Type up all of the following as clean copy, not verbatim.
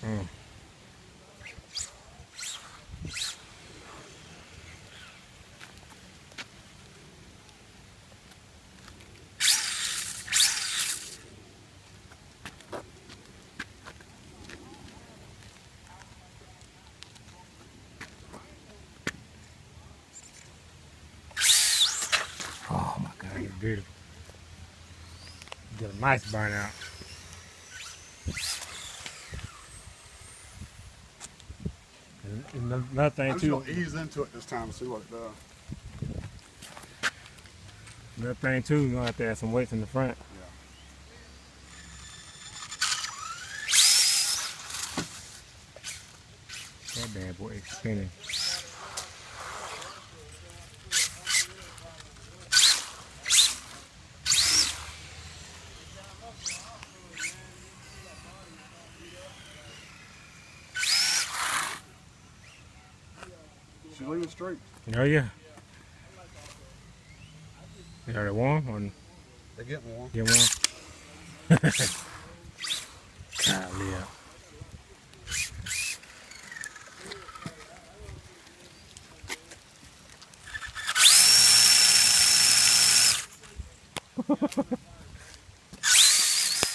Mm. Oh my God, it's beautiful. Get a nice burn out. And another thing I'm just too. gonna ease into it this time and see what it does. Another thing too, you're gonna have to add some weights in the front. Yeah. That bad boy is spinning. She's leaving straight. Oh yeah. Are they warm or They're getting warm. get warm? Golly, yeah.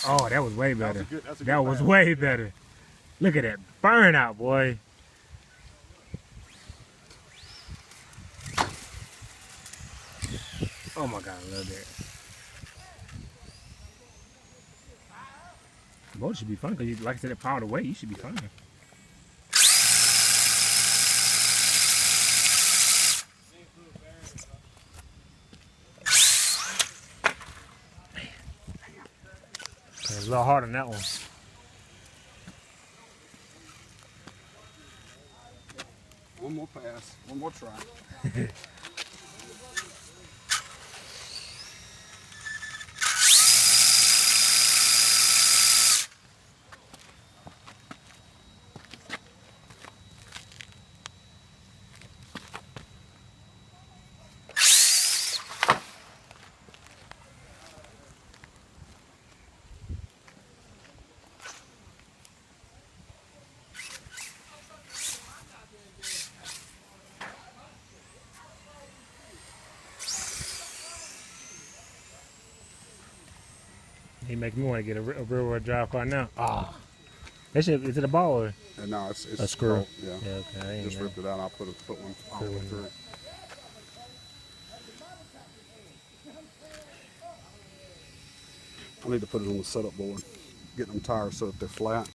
Oh, that was way better. That's a That good was pass. way better. Look at that burnout, boy. Oh my God, I love that. Both should be fun because, like I said, that power away, you should be fine. It's a little harder than that one. One more pass. One more try. He makes me want to get a real world drive car now. Ah, that shit, is it a ball or And no, it's a screw? bolt, yeah. Yeah, okay. I ain't Just know. ripped it out. I'll put one all the way through it. I need to put it on the setup board. Get them tires so that they're flat.